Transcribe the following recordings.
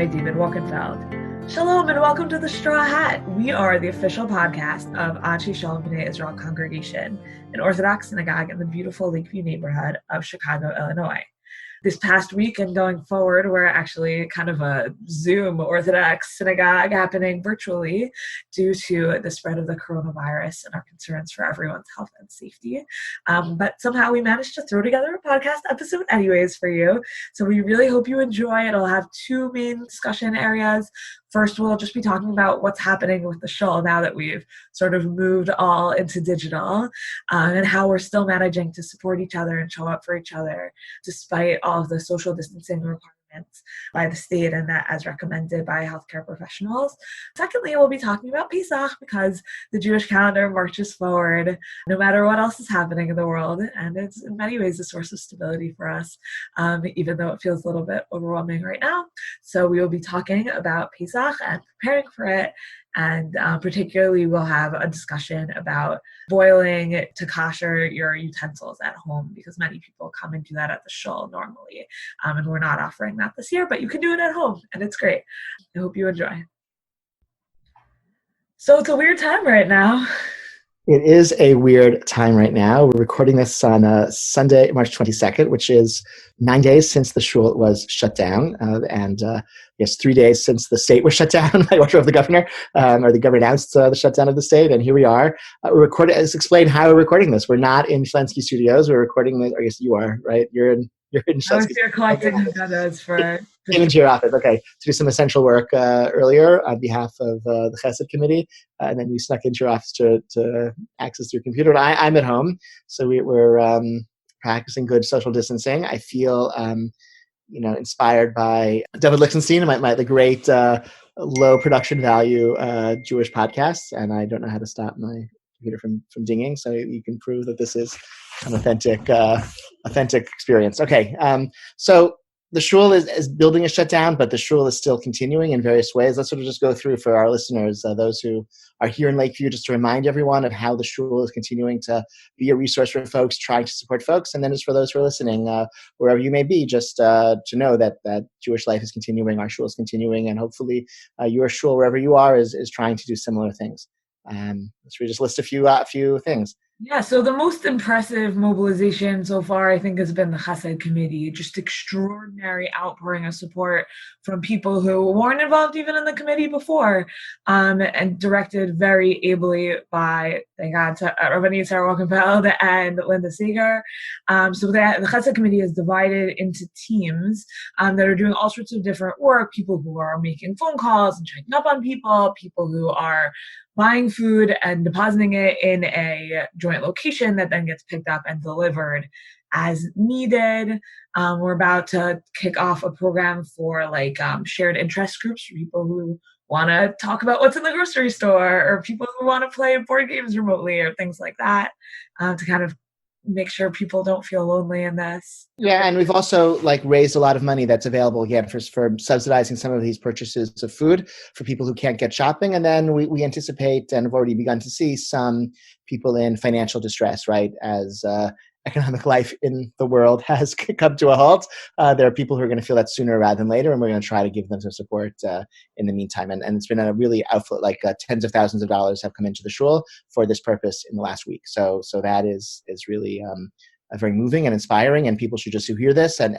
Rabbi David Wolkenfeld. Shalom and welcome to The Straw Hat. We are the official podcast of Anshe Shalom B'nai Israel Congregation, an Orthodox synagogue in the beautiful Lakeview neighborhood of Chicago, Illinois. This past week and going forward, we're actually kind of a Zoom Orthodox synagogue happening virtually due to the spread of the coronavirus and our concerns for everyone's health and safety. But somehow we managed to throw together a podcast episode anyways for you. So we really hope you enjoy it. It'll have two main discussion areas. First, we'll just be talking about what's happening with the shul now that we've sort of moved all into digital, and how we're still managing to support each other and show up for each other despite all of the social distancing requirements by the state and that as recommended by healthcare professionals. Secondly, we'll be talking about Pesach because the Jewish calendar marches forward no matter what else is happening in the world, and it's in many ways a source of stability for us, even though it feels a little bit overwhelming right now. So we will be talking about Pesach and preparing for it, and particularly we'll have a discussion about boiling to kosher your utensils at home, because many people come and do that at the shul normally, and we're not offering that this year, but you can do it at home and it's great. I hope you enjoy. So it's a weird time right now. It is a weird time right now. We're recording this on Sunday, March 22nd, which is 9 days since the shul was shut down, and yes, 3 days since the state was shut down by order of the governor, or the governor announced the shutdown of the state, and here we are. We're recording. Let's explain how we're recording this. We're not in Schlensky Studios. We're recording this. I guess you are, right? You're in Schlensky. I was here collecting photos for... Came into your office, okay, to do some essential work earlier on behalf of the Chesed Committee, and then you snuck into your office to access your computer. And I'm at home, so we're practicing good social distancing. I feel, inspired by David Lichtenstein, the great low production value Jewish podcasts, and I don't know how to stop my computer from dinging, so you can prove that this is an authentic experience. Okay, so the shul is building a shutdown, but the shul is still continuing in various ways. Let's sort of just go through for our listeners, those who are here in Lakeview, just to remind everyone of how the shul is continuing to be a resource for folks, trying to support folks. And then just for those who are listening, wherever you may be, just to know that Jewish life is continuing, our shul is continuing, and hopefully your shul, wherever you are, is trying to do similar things. Let's just list a few things. Yeah, so the most impressive mobilization so far, I think, has been the Chesed Committee. Just extraordinary outpouring of support from people who weren't involved even in the committee before, and directed very ably by, thank God, Rabbanit Wolkenfeld and Linda Seeger. So the Chesed Committee is divided into teams that are doing all sorts of different work, people who are making phone calls and checking up on people who are buying food and depositing it in a joint location that then gets picked up and delivered as needed. We're about to kick off a program for shared interest groups for people who want to talk about what's in the grocery store, or people who want to play board games remotely, or things like that, to kind of make sure people don't feel lonely in this. Yeah, and we've also raised a lot of money that's available again for subsidizing some of these purchases of food for people who can't get shopping. And then we anticipate and have already begun to see some people in financial distress, right? As economic life in the world has come to a halt. There are people who are going to feel that sooner rather than later, and we're going to try to give them some support in the meantime. And it's been a really outflow, tens of thousands of dollars have come into the shul for this purpose in the last week. So that is really very moving and inspiring, and people should just who hear this and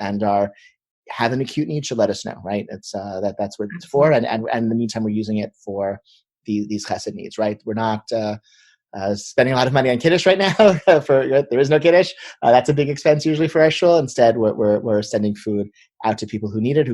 have an acute need should let us know, right? It's that's what it's for, and in the meantime, we're using it for these chesed needs, right? We're not spending a lot of money on kiddush right now. There is no kiddush. That's a big expense usually for our shul. Instead, we're sending food out to people who need it,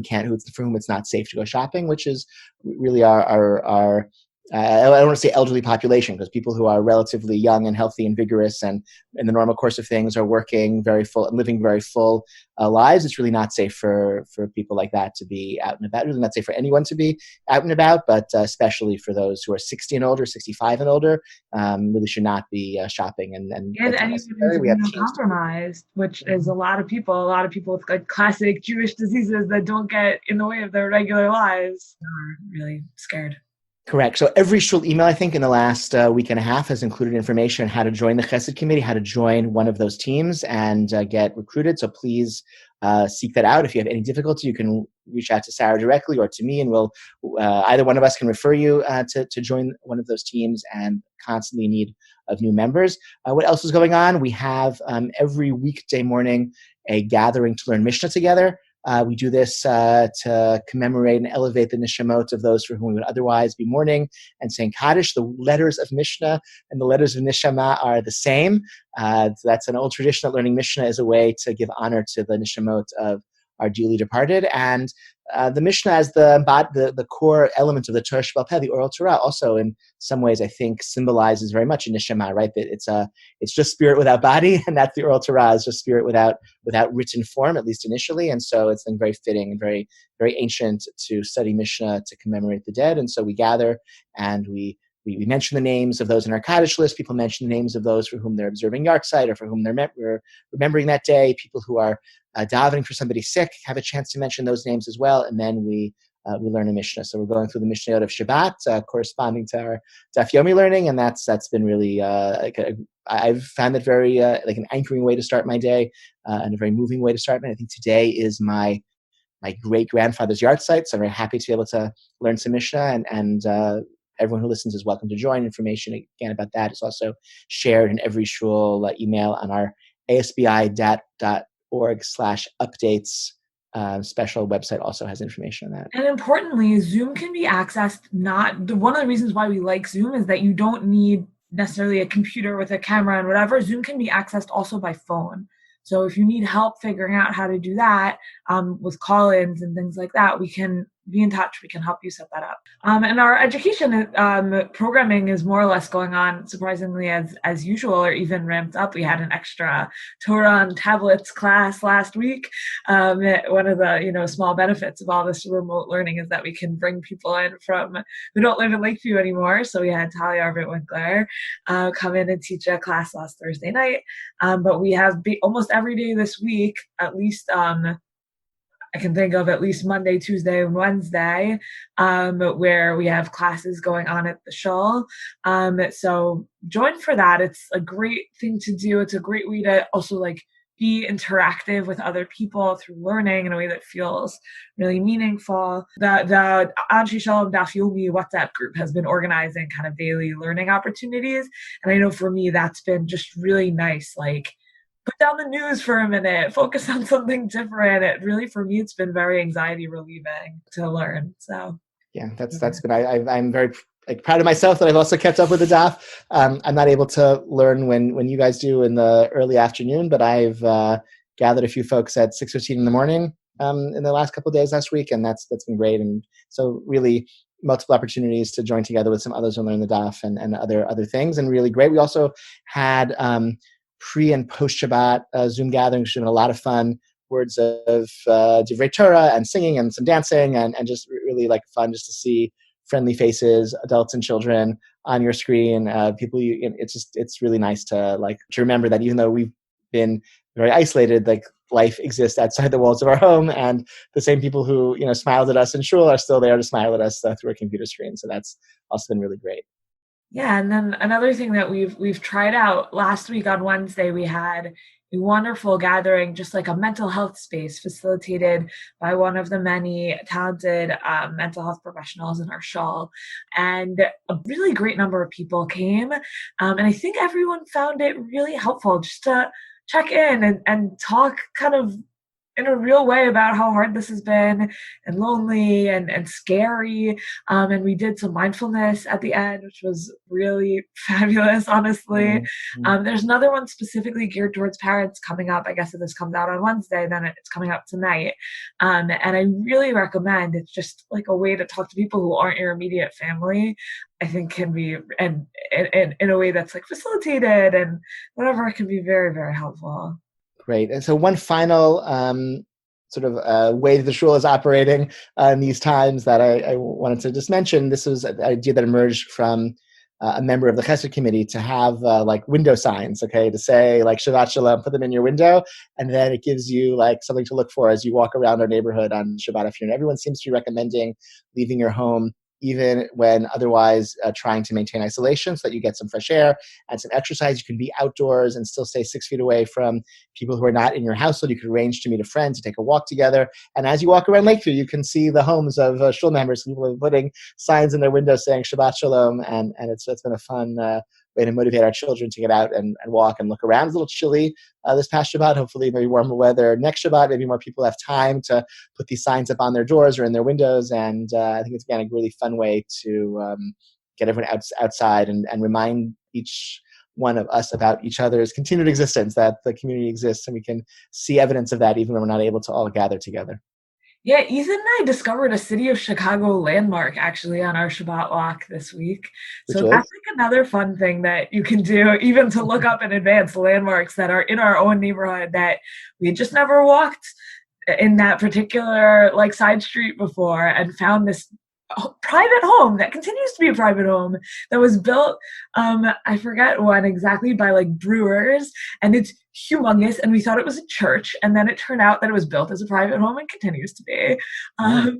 for whom it's not safe to go shopping, which is really our I don't want to say elderly population, because people who are relatively young and healthy and vigorous and in the normal course of things are working very full and living very full lives. It's really not safe for people like that to be out and about. It's really not safe for anyone to be out and about, but especially for those who are 60 and older, 65 and older, really should not be shopping. And anyone who's immunocompromised, which is a lot of people with classic Jewish diseases that don't get in the way of their regular lives are really scared. Correct. So every shul email, I think, in the last week and a half has included information on how to join the Chesed Committee, how to join one of those teams and get recruited. So please seek that out. If you have any difficulty, you can reach out to Sarah directly or to me, and we'll either one of us can refer you to join one of those teams, and constantly in need of new members. What else is going on? We have every weekday morning a gathering to learn Mishnah together. We do this to commemorate and elevate the nishamot of those for whom we would otherwise be mourning and saying Kaddish. The letters of Mishnah and the letters of Nishama are the same. That's an old tradition that learning Mishnah is a way to give honor to the nishamot of our dearly departed. And the Mishnah as the core element of the Torah Sheba'al Peh, the oral Torah, also in some ways I think symbolizes very much a neshama, right? That it's just spirit without body, and that's the oral Torah, is just spirit without written form, at least initially. And so it's been very fitting and very, very ancient to study Mishnah to commemorate the dead. And so we gather and we mention the names of those in our Kaddish list. People mention the names of those for whom they're observing Yartzeit or for whom we're remembering that day. People who are davening for somebody sick have a chance to mention those names as well. And then we learn a Mishnah. So we're going through the Mishnayot of Shabbat, corresponding to our Daf Yomi learning, and that's been really I've found it very like an anchoring way to start my day and a very moving way to start my. I think today is my great grandfather's Yartzeit, so I'm very happy to be able to learn some Mishnah, and everyone who listens is welcome to join. Information again about that is also shared in every shul email on our asbi.org/updates special website. Also has information on that. And importantly, Zoom can be accessed. One of the reasons why we like Zoom is that you don't need necessarily a computer with a camera and whatever. Zoom can be accessed also by phone. So if you need help figuring out how to do that with call-ins and things like that, we can be in touch. We can help you set that up. And our education programming is more or less going on surprisingly as usual, or even ramped up. We had an extra Torah on tablets class last week. One of the small benefits of all this remote learning is that we can bring people in who don't live in Lakeview anymore. So we had Talia Arvit-Winkler come in and teach a class last Thursday night. But we have almost every day this week, at least I can think of at least Monday, Tuesday, and Wednesday, where we have classes going on at the shul. So join for that. It's a great thing to do. It's a great way to also be interactive with other people through learning in a way that feels really meaningful. The Anshe Shalom Daf Yomi WhatsApp group has been organizing kind of daily learning opportunities. And I know for me, that's been just really nice. Put down the news for a minute, focus on something different. It really, for me, it's been very anxiety relieving to learn. So yeah, that's been. I'm very proud of myself that I've also kept up with the DAF. I'm not able to learn when you guys do in the early afternoon, but I've gathered a few folks at 6:15 in the morning in the last couple of days last week, and that's been great. And so really multiple opportunities to join together with some others and learn the DAF and other things, and really great. We also had pre and post Shabbat Zoom gatherings, which have been a lot of fun. Words of Divrei Torah and singing and some dancing and just really fun just to see friendly faces, adults and children on your screen. People, it's really nice to remember that even though we've been very isolated, life exists outside the walls of our home, and the same people who smiled at us in shul are still there to smile at us through a computer screen. So that's also been really great. Yeah, and then another thing that we've tried out last week on Wednesday, we had a wonderful gathering, just a mental health space facilitated by one of the many talented mental health professionals in our shul. And a really great number of people came. And I think everyone found it really helpful just to check in and talk kind of in a real way about how hard this has been and lonely and scary. And we did some mindfulness at the end, which was really fabulous, honestly. Mm-hmm. There's another one specifically geared towards parents coming up. I guess if this comes out on Wednesday, then it's coming up tonight. And I really recommend, it's just a way to talk to people who aren't your immediate family. I think can be, and in a way that's facilitated and whatever, it can be very, very helpful. Great. And so one final way that the shul is operating in these times that I wanted to just mention. This was an idea that emerged from a member of the Chesed committee to have window signs, to say Shabbat Shalom, put them in your window, and then it gives you something to look for as you walk around our neighborhood on Shabbat afternoon. Everyone seems to be recommending leaving your home even when otherwise trying to maintain isolation, so that you get some fresh air and some exercise. You can be outdoors and still stay 6 feet away from people who are not in your household. You can arrange to meet a friend to take a walk together. And as you walk around Lakeview, you can see the homes of shul members. People are putting signs in their windows saying Shabbat Shalom. And it's been a fun way to motivate our children to get out and walk and look around. It's a little chilly this past Shabbat. Hopefully maybe warmer weather next Shabbat. Maybe more people have time to put these signs up on their doors or in their windows. And I think it's, again, a really fun way to get everyone outside and remind each one of us about each other's continued existence, that the community exists, and we can see evidence of that even when we're not able to all gather together. Yeah, Ethan and I discovered a city of Chicago landmark actually on our Shabbat walk this week. Which So that's is? like another fun thing that you can do, even to look up in advance landmarks that are in our own neighborhood that we just never walked in that particular like side street before, and found this private home that continues to be a private home that was built I forget when exactly, by like brewers, and it's humongous, and we thought it was a church, and then it turned out that it was built as a private home and continues to be. Wow, um, cool.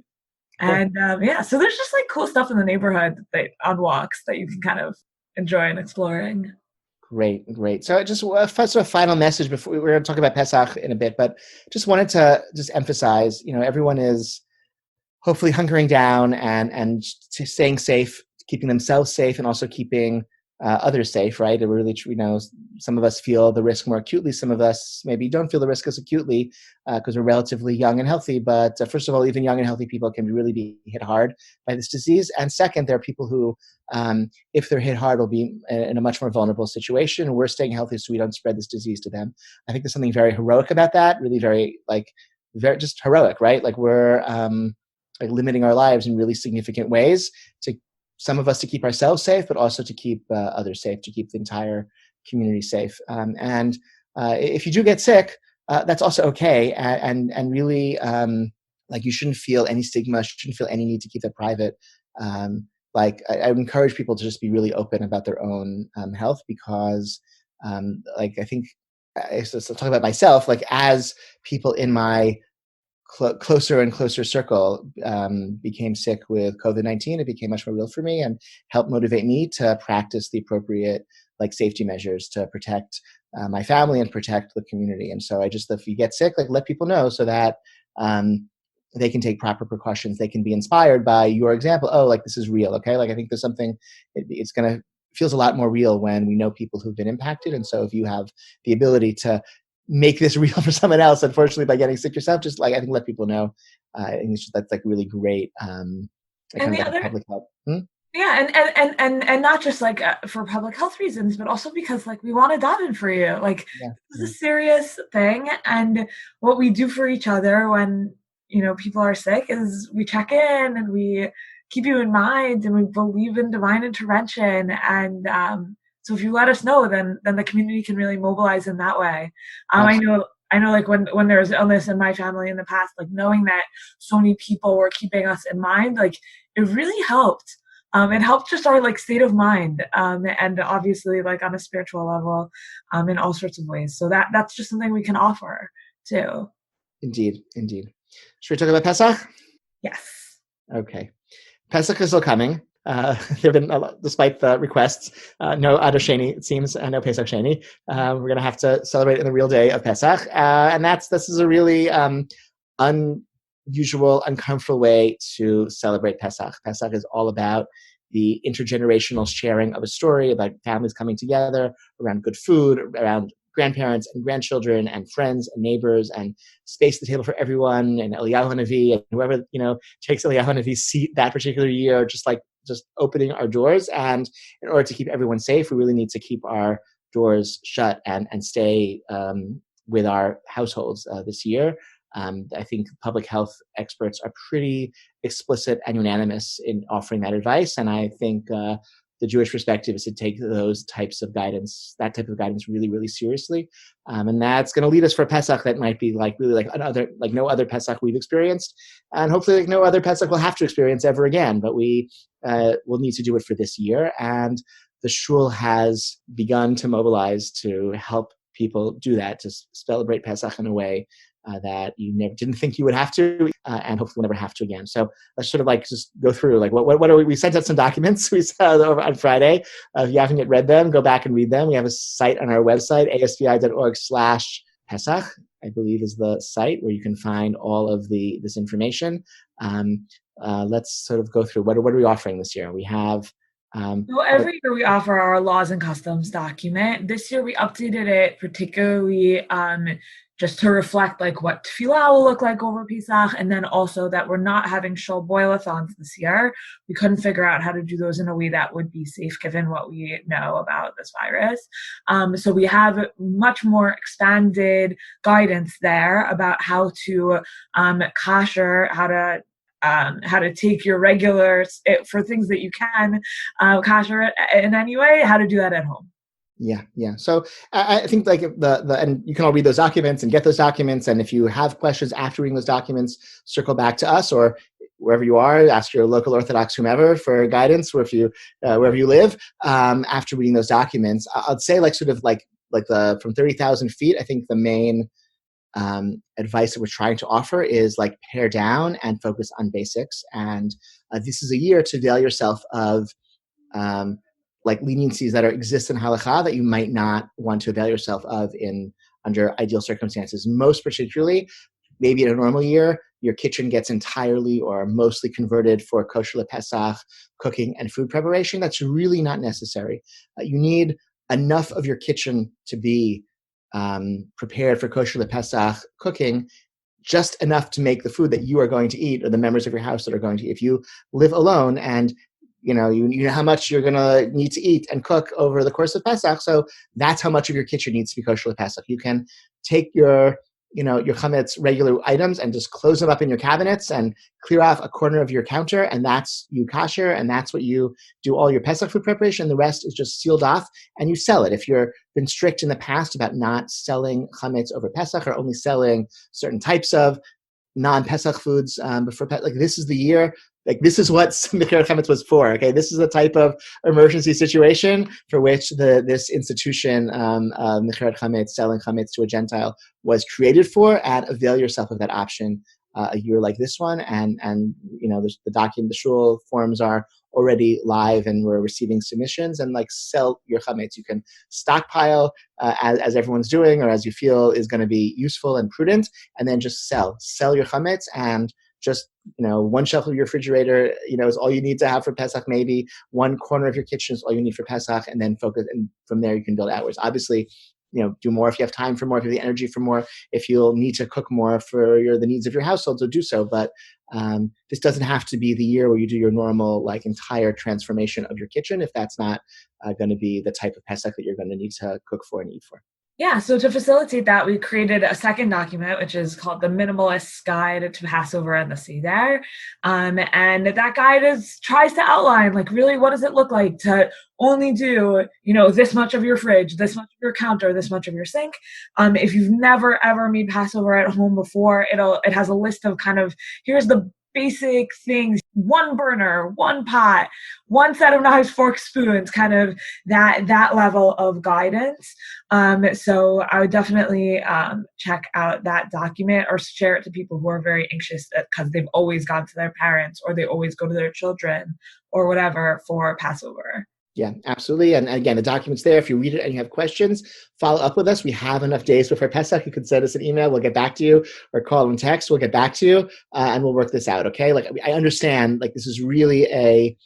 and yeah, so there's just like cool stuff in the neighborhood that on walks that you can kind of enjoy and exploring. Great. So just first, a final message before we're going to talk about Pesach in a bit, but just wanted to just emphasize, everyone is hopefully hunkering down and staying safe, keeping themselves safe, and also keeping others safe, right? And really, some of us feel the risk more acutely. Some of us maybe don't feel the risk as acutely because we're relatively young and healthy. But first of all, even young and healthy people can really be hit hard by this disease. And second, there are people who, if they're hit hard, will be in a much more vulnerable situation. We're staying healthy so we don't spread this disease to them. I think there's something very heroic about that, really very just heroic, right? Like we're like limiting our lives in really significant ways, to some of us to keep ourselves safe, but also to keep others safe, to keep the entire community safe. And if you do get sick, that's also okay. And really, like you shouldn't feel any stigma, shouldn't feel any need to keep that private. I would encourage people to just be really open about their own health, because I think, so talk about myself, like as people in my closer and closer circle became sick with COVID-19, it became much more real for me and helped motivate me to practice the appropriate safety measures to protect my family and protect the community. And so if you get sick, let people know so that they can take proper precautions. They can be inspired by your example. Oh, this is real. Okay. I think there's something, it's going to feels a lot more real when we know people who've been impacted. And so if you have the ability to make this real for someone else, unfortunately, by getting sick yourself, just I think let people know. I think that's really great. And kind the of other, a public health. yeah, and not just for public health reasons, but also because we want to daven for you. Yeah. This is a serious thing, and what we do for each other when people are sick is we check in and we keep you in mind, and we believe in divine intervention. And so if you let us know, then the community can really mobilize in that way. I know when there was illness in my family in the past, knowing that so many people were keeping us in mind, it really helped. It helped just our state of mind, and obviously on a spiritual level, in all sorts of ways. So that's just something we can offer too. Indeed. Should we talk about Pesach? Yes. Okay. Pesach is still coming. There have been, despite the requests, no Adar Sheni, it seems, no Pesach Sheni. We're going to have to celebrate in the real day of Pesach. And this is a really unusual, uncomfortable way to celebrate Pesach. Pesach is all about the intergenerational sharing of a story, about families coming together around good food, around grandparents and grandchildren and friends and neighbors, and space at the table for everyone, and Eliyahu Hanavi and whoever takes Eliyahu Hanavi's seat that particular year, just opening our doors. And in order to keep everyone safe, we really need to keep our doors shut and stay with our households this year. I think public health experts are pretty explicit and unanimous in offering that advice, and I think the Jewish perspective is to take that type of guidance really, really seriously. And that's going to lead us for Pesach that might be really no other Pesach we've experienced. And hopefully no other Pesach we'll have to experience ever again, but we will need to do it for this year. And the shul has begun to mobilize to help people do that, to celebrate Pesach in a way that you never didn't think you would have to, and hopefully will never have to again. So let's sort of like just go through like what are we sent out some documents we saw over on Friday. If you haven't yet read them, go back and read them. We have a site on our website, asvi.org/Pesach, I believe is the site where you can find all of this information. Let's sort of go through what are we offering this year. We have so every year we offer our laws and customs document. This year we updated it particularly just to reflect like what tefillah will look like over Pesach, and then also that we're not having shul boil-a-thons this year. We couldn't figure out how to do those in a way that would be safe given what we know about this virus. So we have much more expanded guidance there about how to kosher, how to take your regulars for things that you can kosher it in any way, how to do that at home. Yeah. So I think like and you can all read those documents and get those documents. And if you have questions after reading those documents, circle back to us or wherever you are, ask your local Orthodox whomever for guidance, or if you wherever you live after reading those documents. I'd say like sort of like the from 30,000 feet. I think the main advice that we're trying to offer is like pare down and focus on basics. And this is a year to avail yourself of like leniencies that exist in halakha that you might not want to avail yourself of under ideal circumstances. Most particularly, maybe in a normal year, your kitchen gets entirely or mostly converted for kosher Pesach cooking and food preparation. That's really not necessary. You need enough of your kitchen to be prepared for kosher Pesach cooking, just enough to make the food that you are going to eat or the members of your house that are going to eat. If you live alone and you know how much you're going to need to eat and cook over the course of Pesach, so that's how much of your kitchen needs to be kosher Pesach. You can take your chametz regular items and just close them up in your cabinets and clear off a corner of your counter, and that's you kosher, and that's what you do all your Pesach food preparation. The rest is just sealed off, and you sell it. If you've been strict in the past about not selling chametz over Pesach or only selling certain types of non-Pesach foods before like this is the year. Like this is what Mikra Chametz was for. Okay, this is the type of emergency situation for which this institution, Mikra Chametz, selling Chametz to a Gentile, was created for. And avail yourself of that option a year like this one. And the shul forms are already live, and we're receiving submissions. And like sell your Chametz. You can stockpile as everyone's doing, or as you feel is going to be useful and prudent, and then just sell your Chametz. And just one shelf of your refrigerator is all you need to have for Pesach. Maybe one corner of your kitchen is all you need for Pesach, and then focus, and from there you can build outwards. Obviously, do more if you have time for more, if you have the energy for more, if you'll need to cook more for the needs of your household, so do so. But this doesn't have to be the year where you do your normal like entire transformation of your kitchen if that's not going to be the type of Pesach that you're going to need to cook for and eat for. Yeah, so to facilitate that, we created a second document, which is called the Minimalist's Guide to Passover and the Seder. And that guide tries to outline, like, really, what does it look like to only do, this much of your fridge, this much of your counter, this much of your sink. If you've never, ever made Passover at home before, it has a list of kind of, here's the basic things: one burner, one pot, one set of knives, forks, spoons, kind of that level of guidance. So I would definitely check out that document or share it to people who are very anxious because they've always gone to their parents or they always go to their children or whatever for Passover. Yeah, absolutely. And again, the document's there. If you read it and you have questions, follow up with us. We have enough days before Pesach. You can send us an email. We'll get back to you, or call and text. We'll get back to you and we'll work this out. Okay. Like I understand, like this is a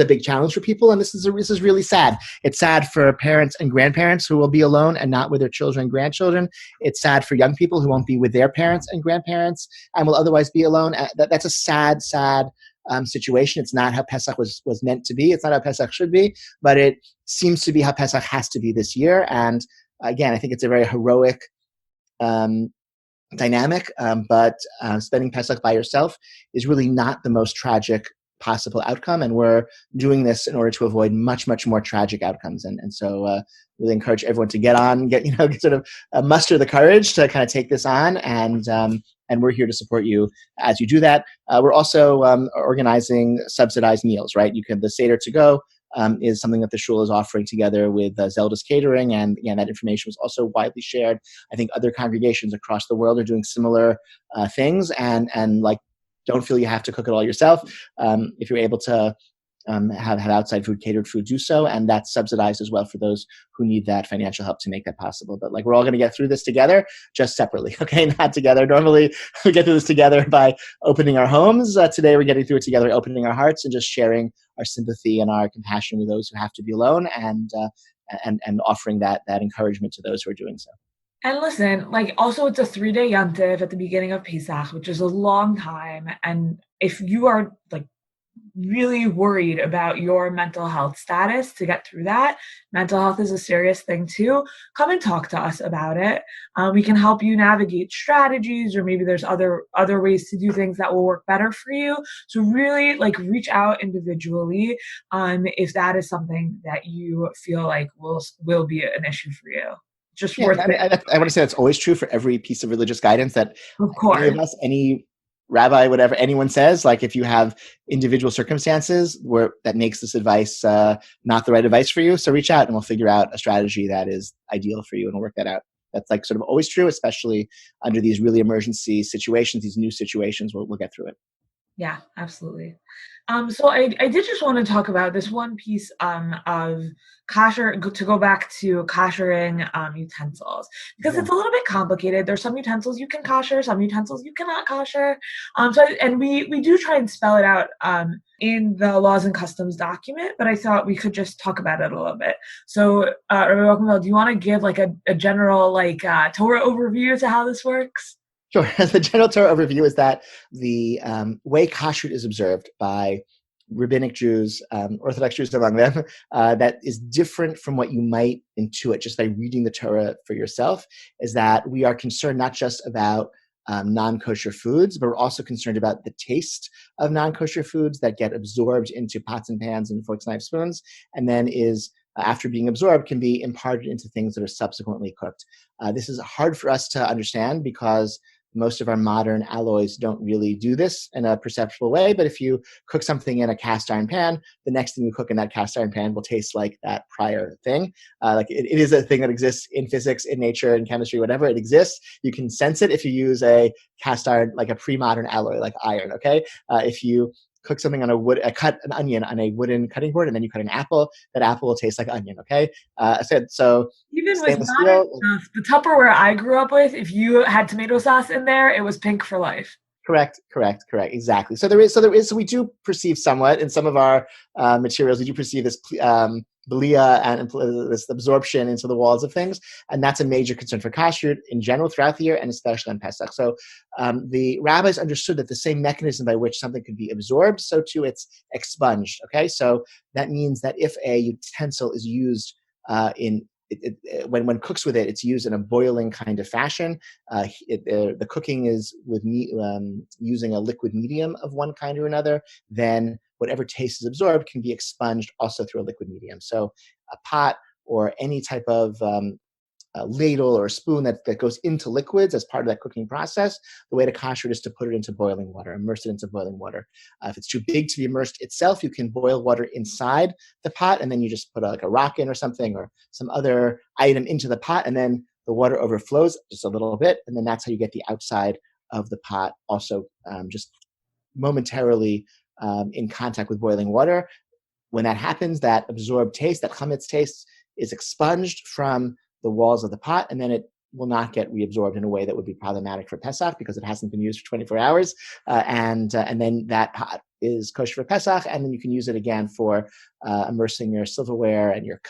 big challenge for people. And this is really sad. It's sad for parents and grandparents who will be alone and not with their children and grandchildren. It's sad for young people who won't be with their parents and grandparents and will otherwise be alone. That's a sad situation. It's not how Pesach was meant to be. It's not how Pesach should be, but it seems to be how Pesach has to be this year. And again, I think it's a very heroic dynamic, but spending Pesach by yourself is really not the most tragic possible outcome. And we're doing this in order to avoid much, much more tragic outcomes. And so really encourage everyone to muster the courage to kind of take this on. And we're here to support you as you do that. We're also organizing subsidized meals, right? You can the Seder to go is something that the shul is offering together with Zelda's Catering. And again, that information was also widely shared. I think other congregations across the world are doing similar things, and like, don't feel you have to cook it all yourself. If you're able to have outside food, catered food, do so. And that's subsidized as well for those who need that financial help to make that possible. But like, we're all going to get through this together, just separately, okay? Not together. Normally we get through this together by opening our homes. Today we're getting through it together, opening our hearts and just sharing our sympathy and our compassion with those who have to be alone, and offering that encouragement to those who are doing so. And listen, like, also it's a 3-day Yom Tov at the beginning of Pesach, which is a long time. And if you are like really worried about your mental health status to get through that, mental health is a serious thing too, come and talk to us about it. We can help you navigate strategies, or maybe there's other ways to do things that will work better for you. So really, like, reach out individually if that is something that you feel like will be an issue for you. Just Yeah, worth I mean, it. I want to say that's always true for every piece of religious guidance that Of any of course. us, any rabbi, whatever anyone says. Like, if you have individual circumstances where that makes this advice not the right advice for you, so reach out and we'll figure out a strategy that is ideal for you, and we'll work that out. That's like sort of always true, especially under these really emergency situations, these new situations. We'll get through it. Yeah, absolutely. So I did just want to talk about this one piece of to go back to koshering utensils, because Yeah. it's a little bit complicated. There's some utensils you can kosher, some utensils you cannot kosher. And we do try and spell it out in the laws and customs document, but I thought we could just talk about it a little bit. So Rabbi Wolkenfeld, do you want to give like a general Torah overview to how this works? Sure. The general Torah overview is that the way kashrut is observed by rabbinic Jews, Orthodox Jews among them, that is different from what you might intuit just by reading the Torah for yourself, is that we are concerned not just about non-kosher foods, but we're also concerned about the taste of non-kosher foods that get absorbed into pots and pans and forks, knives, spoons, and then after being absorbed, can be imparted into things that are subsequently cooked. This is hard for us to understand because most of our modern alloys don't really do this in a perceptual way. But if you cook something in a cast iron pan, the next thing you cook in that cast iron pan will taste like that prior thing. It is a thing that exists in physics, in nature, in chemistry, whatever. It exists. You can sense it if you use a cast iron, like a pre-modern alloy, like iron. Okay, if you cook something on cut an onion on a wooden cutting board, and then you cut an apple, that apple will taste like onion. Okay, so Even with stainless modern steel. stuff, the Tupperware I grew up with, if you had tomato sauce in there, it was pink for life. Correct. Exactly. So so we do perceive somewhat in some of our materials, we do perceive this belia and this absorption into the walls of things. And that's a major concern for kashrut in general throughout the year, and especially on Pesach. So the rabbis understood that the same mechanism by which something could be absorbed, so too it's expunged. Okay. So that means that if a utensil is used when cooks with it, it's used in a boiling kind of fashion. The cooking is with using a liquid medium of one kind or another. Then whatever taste is absorbed can be expunged also through a liquid medium. So a pot or any type of a ladle or a spoon that goes into liquids as part of that cooking process, the way to kosher it is to put it into boiling water, immerse it into boiling water. If it's too big to be immersed itself, you can boil water inside the pot, and then you just put like a rock in or something or some other item into the pot, and then the water overflows just a little bit, and then that's how you get the outside of the pot also just momentarily in contact with boiling water. When that happens, that absorbed taste, that chametz taste, is expunged from the walls of the pot, and then it will not get reabsorbed in a way that would be problematic for Pesach because it hasn't been used for 24 hours. And then that pot is kosher for Pesach, and then you can use it again for immersing your silverware and your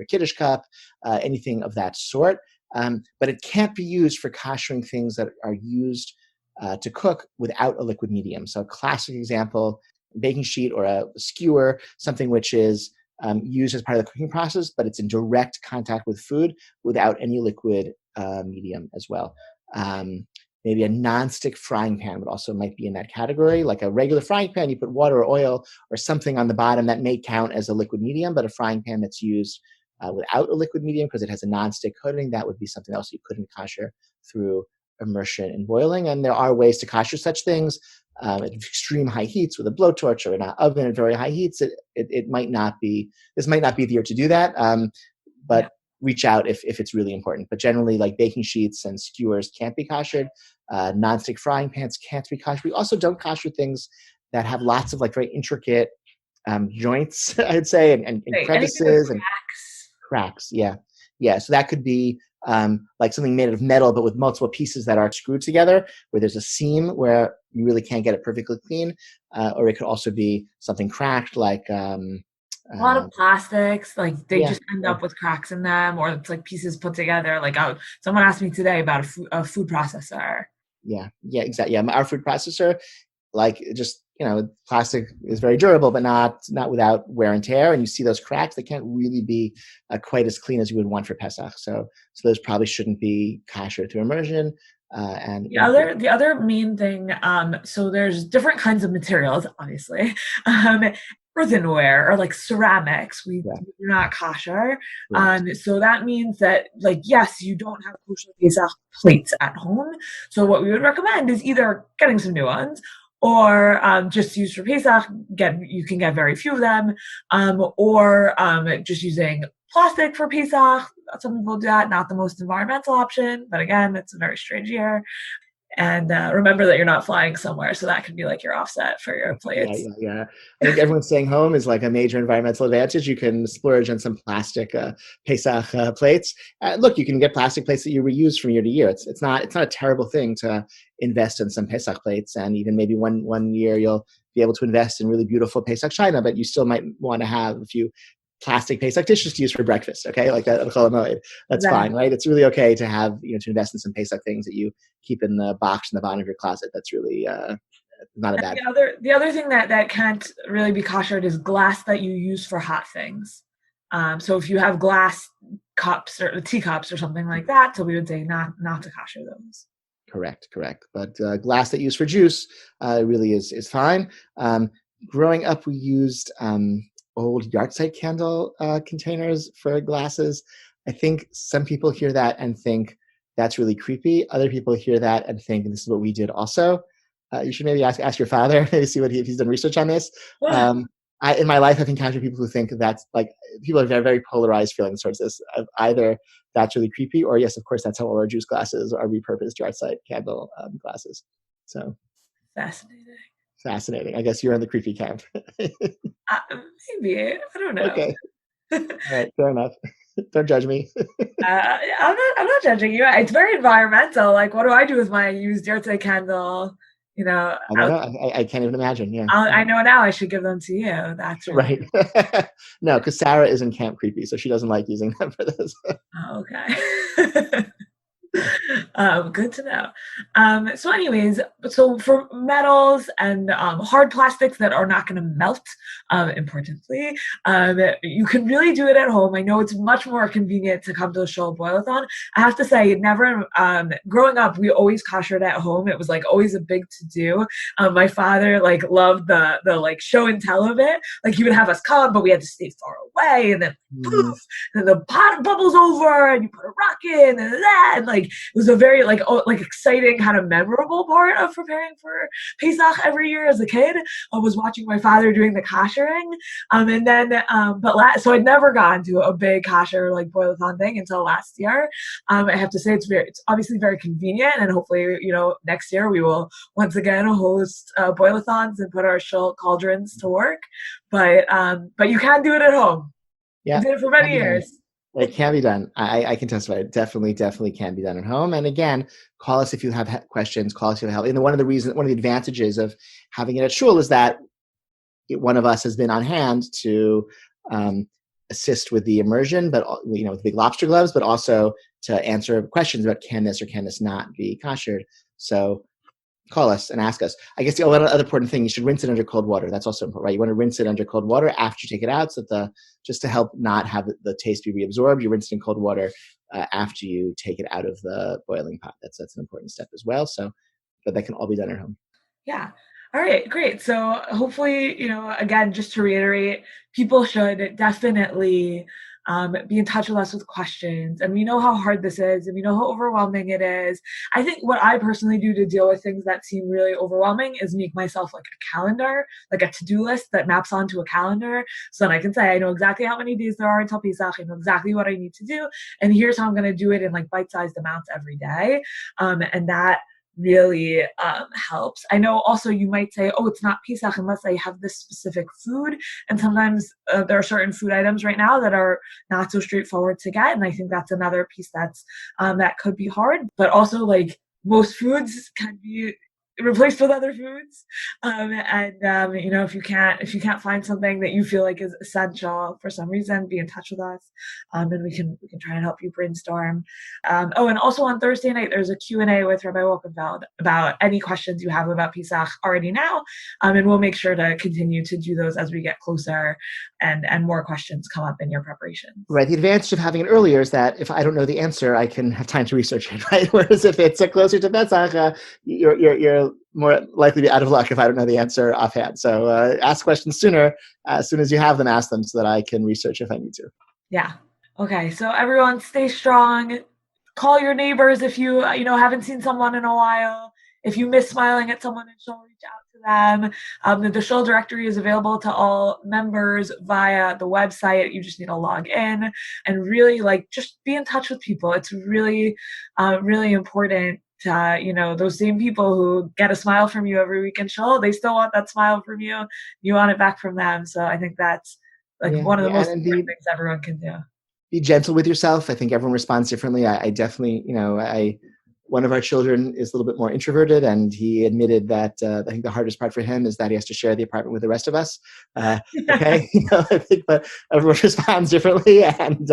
kiddush cup, anything of that sort. But it can't be used for koshering things that are used to cook without a liquid medium. So a classic example, baking sheet or a skewer, something which is used as part of the cooking process, but it's in direct contact with food without any liquid medium as well. Maybe a non-stick frying pan would also might be in that category. Like a regular frying pan, you put water or oil or something on the bottom that may count as a liquid medium, but a frying pan that's used without a liquid medium because it has a non-stick coating, that would be something else you couldn't kosher through immersion in boiling. And there are ways to kosher such things at extreme high heats with a blowtorch or an oven at very high heats. It might not be, this might not be the year to do that, Yeah. but reach out if it's really important. But generally, like baking sheets and skewers can't be koshered. Nonstick frying pans can't be koshered. We also don't kosher things that have lots of like very intricate joints, I'd say, and Right. Anything with crevices and cracks. cracks. Yeah. Yeah. So that could be like something made of metal, but with multiple pieces that are screwed together, where there's a seam where you really can't get it perfectly clean. Or it could also be something cracked, like, A lot of plastics, like they yeah, just end yeah, up with cracks in them, or it's like pieces put together. Like, oh, someone asked me today about a food processor. yeah, yeah, exactly. Yeah. Our food processor, like just, plastic is very durable, but not without wear and tear. And you see those cracks, they can't really be quite as clean as you would want for Pesach. So those probably shouldn't be kosher to immersion. And yeah. The other main thing, so there's different kinds of materials, obviously. Um, Earthenware or like ceramics, we Yeah, do not kosher. correct. So that means that, like, yes, you don't have kosher Pesach plates at home. So what we would recommend is either getting some new ones or just use for Pesach. You can get very few of them, or just using plastic for Pesach. Some people do that, not the most environmental option, but again, it's a very strange year. And remember that you're not flying somewhere, so that can be like your offset for your Yeah, plates. yeah, yeah. I think everyone staying home is like a major environmental advantage. You can splurge on some plastic Pesach plates. Look, you can get plastic plates that you reuse from year to year. It's not a terrible thing to invest in some Pesach plates, and even maybe one year you'll be able to invest in really beautiful Pesach china, but you still might want to have a few plastic Pesach dishes to use for breakfast. Okay, like that. That's fine, Exactly. right? It's really okay to have to invest in some Pesach things that you keep in the box in the bottom of your closet. That's really not a And bad. the other thing that can't really be koshered is glass that you use for hot things. So if you have glass cups or teacups or something like that, so we would say not to kosher those. Correct, correct. But glass that you use for juice really is fine. Growing up, we used old yahrzeit candle containers for glasses. I think some people hear that and think that's really creepy. Other people hear that and think this is what we did also. You should maybe ask your father, maybe see if he's done research on this. Um, in my life, I've encountered people who think that's like, people have very, very polarized feelings towards this. Either that's really creepy, or yes, of course, that's how all our juice glasses are repurposed yahrzeit candle glasses. So Fascinating. fascinating. I guess you're in the creepy camp. Uh, Maybe, I don't know. Okay, all right, fair enough. Don't judge me. I'm not judging you. It's very environmental. Like, what do I do with my used yurte candle? You know, I don't know. I can't even imagine. Yeah, I know now I should give them to you. That's really right. No, because Sarah is in camp creepy, so she doesn't like using them for this. okay. Good to know. So anyways, so for metals and hard plastics that are not going to melt, importantly, you can really do it at home. I know it's much more convenient to come to a shul boilathon. I have to say, never, growing up, we always koshered at home. It was like always a big to do. My father like loved the like show and tell of it. Like he would have us come, but we had to stay far away, and then Mhm. poof, and the pot bubbles over, and you put a rock in, and that, and like it was a very like exciting kind of memorable part of preparing for Pesach every year as a kid. I was watching my father doing the koshering, and then so I'd never gone to a big kosher like boilathon thing until last year. I have to say it's obviously very convenient, and hopefully next year we will once again host boilathons and put our shul cauldrons to work. But you can do it at home. I Yeah, did it for can many be done. years. It can be done. I can testify. It definitely can be done at home. And again, call us if you have questions. Call us if you have help. And one of the advantages of having it at shul is that one of us has been on hand to um, assist with the immersion, but with big lobster gloves, but also to answer questions about can this or can this not be koshered. So call us and ask us. I guess the other important thing, you should rinse it under cold water. That's also important, right? You want to rinse it under cold water after you take it out, so that just to help not have the taste be reabsorbed, you rinse it in cold water after you take it out of the boiling pot. That's an important step as well. So, but that can all be done at home. Yeah. All right, great. So hopefully, again, just to reiterate, people should definitely Be in touch with us with questions. And we know how hard this is, and we know how overwhelming it is. I think what I personally do to deal with things that seem really overwhelming is make myself like a calendar, like a to-do list that maps onto a calendar. So then I can say, I know exactly how many days there are until Pesach. I know exactly what I need to do. And here's how I'm going to do it in like bite-sized amounts every day. And that really helps. I know also you might say, oh, it's not Pesach unless I have this specific food. And sometimes there are certain food items right now that are not so straightforward to get. And I think that's another piece that's that could be hard. But also like most foods can be replaced with other foods. If you can't find something that you feel like is essential for some reason, be in touch with us, and we can try and help you brainstorm. And also on Thursday night, there's a Q&A with Rabbi Wolkenfeld about any questions you have about Pesach already now, and we'll make sure to continue to do those as we get closer and more questions come up in your preparations. Right. The advantage of having it earlier is that if I don't know the answer, I can have time to research it, right? Whereas if it's closer to Pesach, you're more likely to be out of luck if I don't know the answer offhand. So ask questions sooner. As soon as you have them, ask them so that I can research if I need to. Yeah. Okay. So everyone stay strong. Call your neighbors if you haven't seen someone in a while. If you miss smiling at someone in shul, reach out to them. The shul directory is available to all members via the website. You just need to log in and really just be in touch with people. It's really, really important. Those same people who get a smile from you every week in shul, they still want that smile from you. You want it back from them. So I think that's one of the most important things everyone can do. Be gentle with yourself. I think everyone responds differently. I definitely, one of our children is a little bit more introverted, and he admitted that I think the hardest part for him is that he has to share the apartment with the rest of us. Okay, I think, but everyone responds differently, and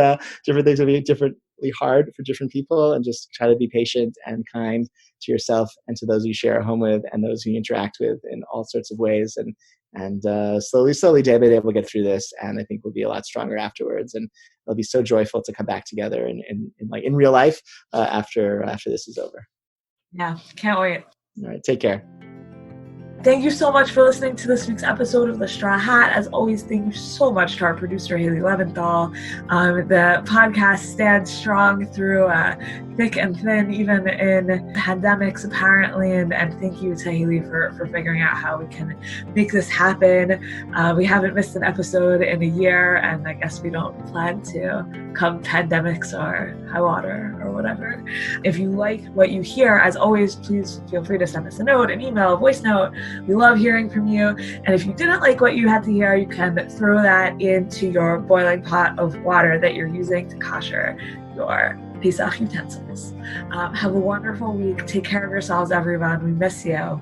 different things will be differently hard for different people. And just try to be patient and kind to yourself and to those you share a home with and those who you interact with in all sorts of ways. And slowly, day by day, we'll get through this, and I think we'll be a lot stronger afterwards. And it'll be so joyful to come back together in real life after this is over. Yeah, can't wait. All right, take care. Thank you so much for listening to this week's episode of The Straw Hat. As always, thank you so much to our producer, Haley Leventhal. The podcast stands strong through thick and thin, even in pandemics, apparently. And thank you to Haley for figuring out how we can make this happen. We haven't missed an episode in a year, and I guess we don't plan to come pandemics or high water or whatever. If you like what you hear, as always, please feel free to send us a note, an email, a voice note. We love hearing from you. And if you didn't like what you had to hear, you can throw that into your boiling pot of water that you're using to kosher your Pesach utensils. Have a wonderful week. Take care of yourselves, everyone. We miss you.